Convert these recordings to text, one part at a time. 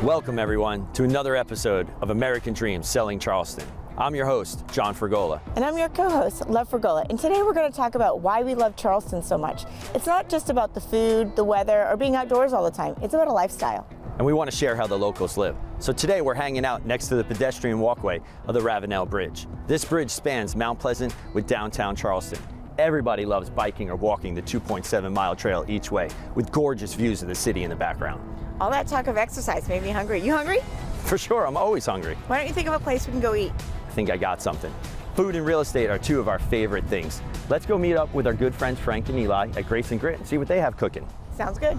Welcome everyone to another episode of American Dreams Selling Charleston. I'm your host, John Fergola. And I'm your co-host, Love Fergola. And today we're going to talk about why we love Charleston so much. It's not just about the food, the weather, or being outdoors all the time. It's about a lifestyle. And we want to share how the locals live. So today we're hanging out next to the pedestrian walkway of the Ravenel Bridge. This bridge spans Mount Pleasant with downtown Charleston. Everybody loves biking or walking the 2.7-mile trail each way with gorgeous views of the city in the background. All that talk of exercise made me hungry. You hungry? For sure, I'm always hungry. Why don't you think of a place we can go eat? I think I got something. Food and real estate are two of our favorite things. Let's go meet up with our good friends Frank and Eli at Grace and Grit and see what they have cooking. Sounds good.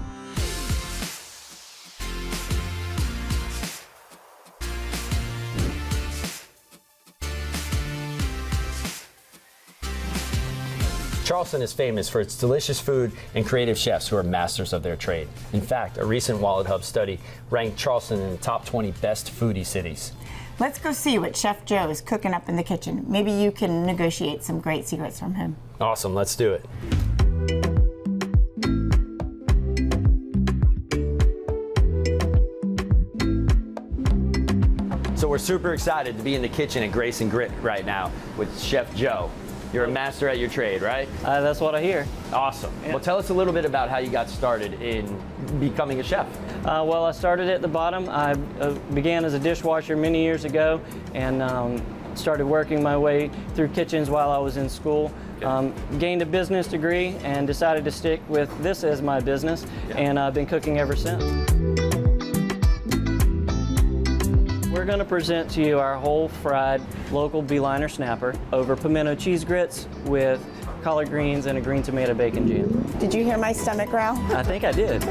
Charleston is famous for its delicious food and creative chefs who are masters of their trade. In fact, a recent Wallet Hub study ranked Charleston in the top 20 best foodie cities. Let's go see what Chef Joe is cooking up in the kitchen. Maybe you can negotiate some great secrets from him. Awesome, let's do it. So we're super excited to be in the kitchen at Grace and Grit right now with Chef Joe. You're a master at your trade, right? That's what I hear. Awesome. Yeah. Well, tell us a little bit about how you got started in becoming a chef. Well, I started at the bottom. I began as a dishwasher many years ago and started working my way through kitchens while I was in school. Okay. Gained a business degree and decided to stick with this as my business, and I've been cooking ever since. We're going to present to you our whole fried local beeliner snapper over pimento cheese grits with collard greens and a green tomato bacon jam. Did you hear my stomach growl? I think I did.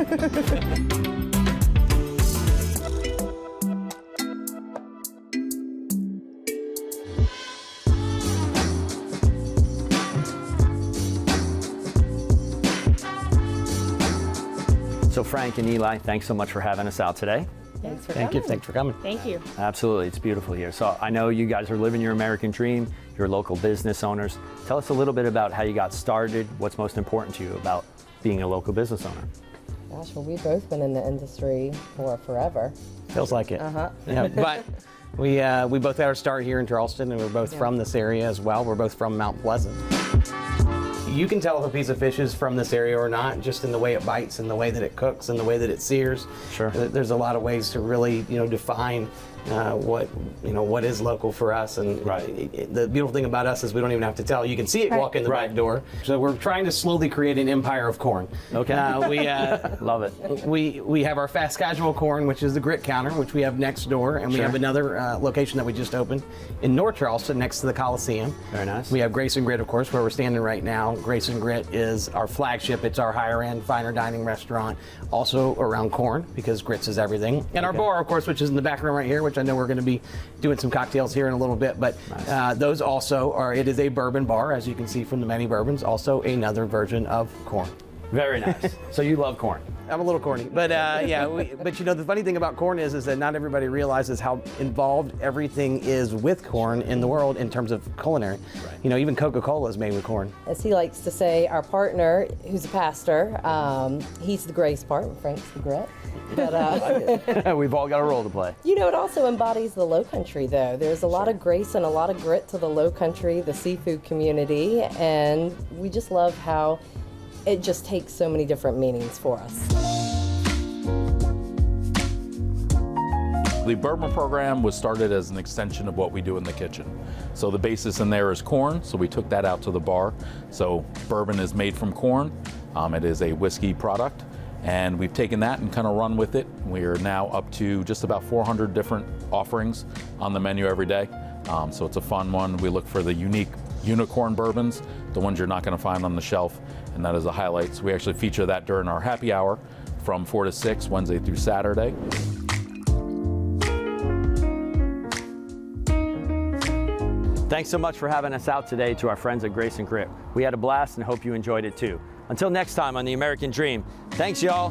So Frank and Eli, thanks so much for having us out today. Thanks for Thank you. Thanks for coming. Thank you. Absolutely, it's beautiful here. So I know you guys are living your American dream, you're local business owners. Tell us a little bit about how you got started, what's most important to you about being a local business owner. Gosh, well, we've both been in the industry for forever. Feels like it. Uh-huh. Yeah, but we both got our start here in Charleston, and we're both from this area as well. We're both from Mount Pleasant. You can tell if a piece of fish is from this area or not, just in the way it bites, and the way that it cooks, and the way that it sears. Sure. There's a lot of ways to really, define what is local for us. And Right. The beautiful thing about us is we don't even have to tell. You can see it walk in the back door. So we're trying to slowly create an empire of corn. Okay. Love it. We have our fast casual corn, which is the grit counter, which we have next door, and we Sure. have another location that we just opened in North Charleston, next to the Coliseum. Very nice. We have Grace and Grit, of course, where we're standing right now. Grace and Grit is our flagship. It's our higher end, finer dining restaurant, also around corn, because grits is everything. And our bar, of course, which is in the background right here, which I know we're going to be doing some cocktails here in a little bit. But Nice. those also are, it is a bourbon bar, as you can see from the many bourbons, also another version of corn. Very nice. So you love corn. I'm a little corny, but but the funny thing about corn is that not everybody realizes how involved everything is with corn in the world in terms of culinary. Right. Even Coca-Cola is made with corn. As he likes to say, our partner, who's a pastor, he's the grace part, and Frank's the grit. But We've all got a role to play. it also embodies the low country, though. There's a lot of grace and a lot of grit to the low country, the seafood community, and we just love how it just takes so many different meanings for us. The bourbon program was started as an extension of what we do in the kitchen. So the basis in there is corn, so we took that out to the bar. So bourbon is made from corn. It is a whiskey product, and we've taken that and kind of run with it. We are now up to just about 400 different offerings on the menu every day. So it's a fun one. We look for the unique unicorn bourbons, the ones you're not going to find on the shelf, and that is a highlight. So we actually feature that during our happy hour from 4 to 6, Wednesday through Saturday. Thanks so much for having us out today to our friends at Grace and Grit. We had a blast and hope you enjoyed it too. Until next time on The American Dream, thanks y'all.